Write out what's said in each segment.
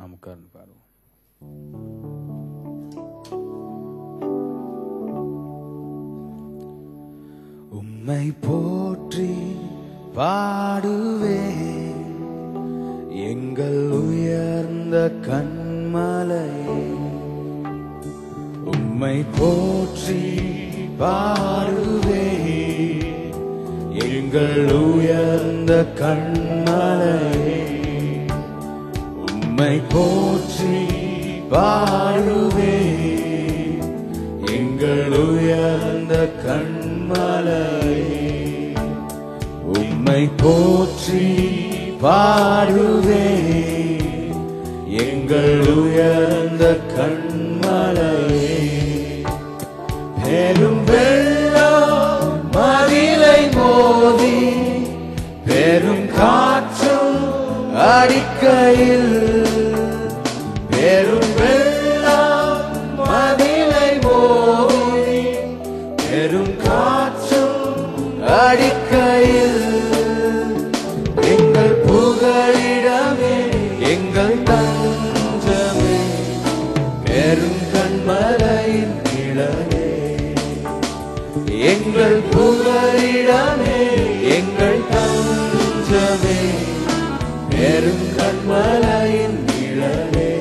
நாம் உட்கார்ந்து பாருவோம். உம்மை போற்றி பாடுவேன் எங்கள் உயர்ந்த கன்மலையே. உம்மை போற்றி பாடுவேன் எங்கள் உயர்ந்த கன்மலையே. உம்மை போற்றி பாடுவேன் எங்கள் உயர்ந்த கன்மலையே. உம்மை போற்றி பாடுவேன் எங்கள் உயர்ந்த கன்மலையே. பெரும் வெள்ளம் மதிலை மோதி பெரும் காற்றும் அடிக்கையில், பெரும் வெள்ளம் மதிலை மோதி பெரும் காற்றும் அடிக்கையில், எங்கள் புகழிடமே எங்கள் தஞ்சமே பெரும் கன்மலையின் நிழலே. எங்கள் புகழிடமே எங்கள் தஞ்சமே பெரும் கன்மலையின் நிழலே.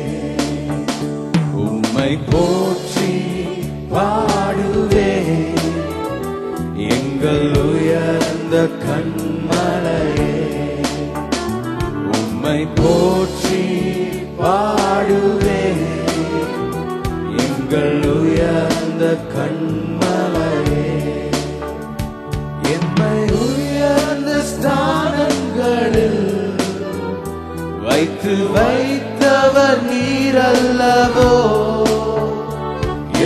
உம்மை போற்றி பாடுவேன் எங்கள் உயர்ந்த கன்மலையே. உம்மை போற்றி பாடுவேன் எங்கள் உயர்ந்த கன்மலையே. எம்மை உயர்ந்த ஸ்தானங்களில் வைத்து வைத்தவர் நீரல்லவோ.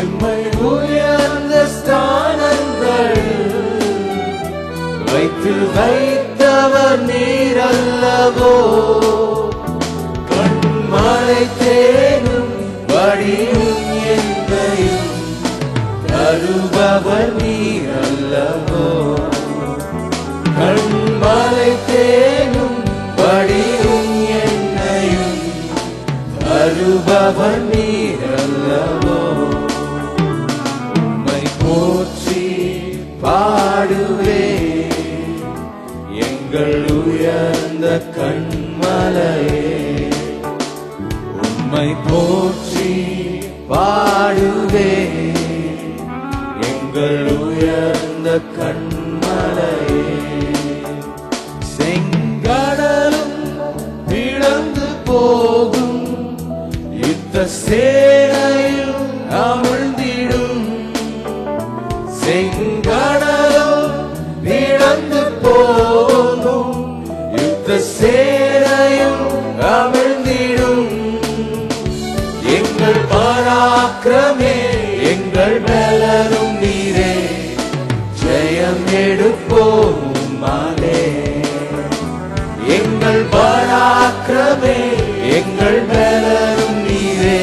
எம்மை உயர்ந்த ஸ்தானங்களில் வைத்து வைத்தவர் நீரல்லவோ. கன்மலை தேனும் வடியும் எந்தையும் தருபவர் நீரல்லவோ. கன்மலை தேனும் வடியும் எந்தையும் தருபவர் நீரல்லவோ. உம்மை போற்றி பாடுவேன் எங்கள் உயர்ந்த கன்மலையே. உம்மை போற்றி பாடுவேன் எங்கள் உயர்ந்த கன்மலையே. செங்கடலும் பிளந்து போகும் யுத்த சேனையில் அமிழ்ந்திடும். செங்கடலும் பிளந்து போகும் யுத்த சேனையும் அமிழ்ந்திடும். எங்கள் பராக்கிரமே எங்கள் பலரும் நீரே, ஜெயம் எடுப்போம் உம்மாலே. எங்கள் பராக்கிரமே எங்கள் பலரும் நீரே,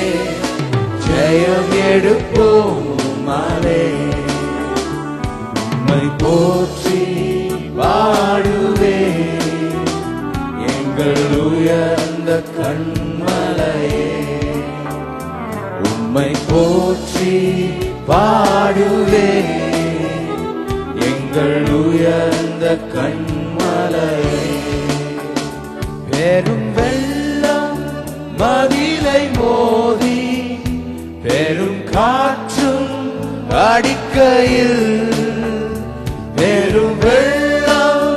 ஜெயம் எடுப்போம் உம்மாலே. உம்மை போற்றி பாடுவேன் எங்கள் உயர்ந்த கன்மலையே. உம்மை போற்றி பாடுவேன் எங்கள் உயர்ந்த கன்மலையே. பெரும் வெள்ளம் மதிலை மோதி பெரும் காற்றும் அடிக்கையில், பெரும் வெள்ளம்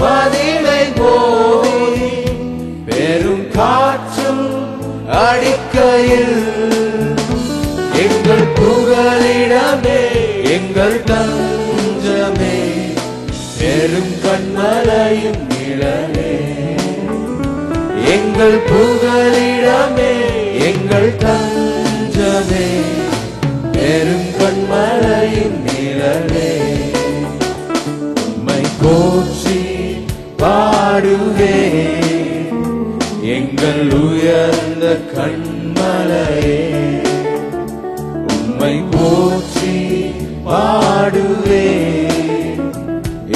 மதிலை மோதி பெரும் காற்றும் அடிக்கையில், எங்கள் புகழிடமே எங்கள் தஞ்சமே பெரும் கன்மலையின் நிழலே. எங்கள் புகழிடமே எங்கள் தஞ்சமே பெரும் கன்மலையின் நிழலே. உம்மை போற்றி பாடுவேன் எங்கள் உயர்ந்த கன்மலையே. உம்மை போற்றி பாடுவேன்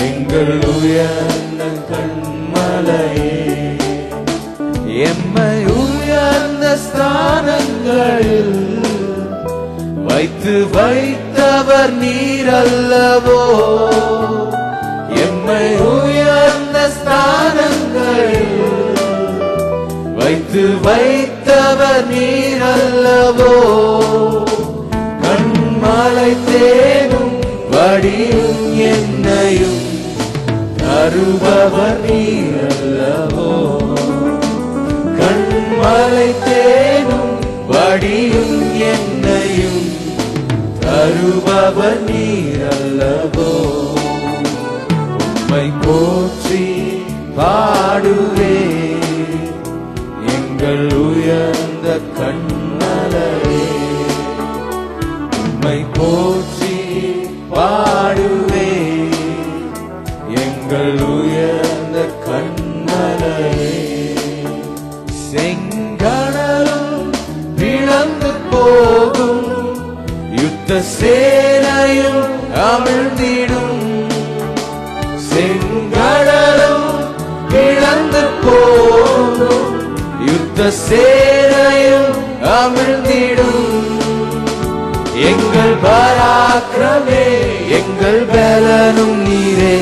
எங்கள் உயர்ந்த கன்மலையே. எம்மை உயர்ந்த வைத்து வைத்தவர் நீரல்லவோ, எம்மை உயர்ந்த ஸ்தானங்களில் வைத்து வைத்தவர் நீரல்லவோ, கண்மலை தேனும் வடியும் என்னையும் தருபவர் நீரல்லவோ, கண்மலை தேனும் வடியும் என்னையும் தருபவர் நீரல்லவோ. உம்மை போற்றி பாடுவே எங்கள் உயர்ந்த கண்மலையே, உம்மை போற்றி பாடுவே எங்கள் உயர்ந்த கண்மலையே. செங்கடலும் பிளந்து போகும், யுத்த சேனையும் அமிழ்ந்திடும், செங்கடலும் பிளந்து போகும், யுத்த சேனையும் அமிழ்ந்திடும். எங்கள் பராக்கிரமே எங்கள் பலனும் நீரே,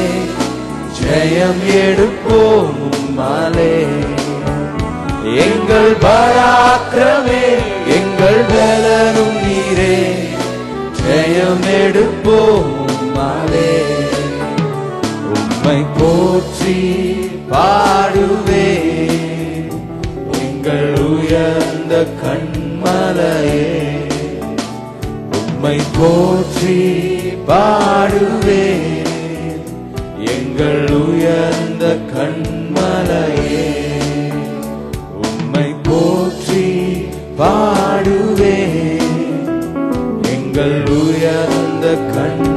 ஜெயம் எடுப்போம் உம்மாலே. எங்கள் பராக்கிரமே எங்கள் பலனும் நீரே, ஜெயம் எடுப்போம் உம்மாலே. உம்மை போற்றி பாடுவே எங்கள் உயர்ந்த கண்மலையே, உம்மை போற்றி பாடுவே எங்கள் உயர்ந்த கண்மலையே, உம்மை போற்றி பாடுவே எங்கள் உயர்ந்த கண்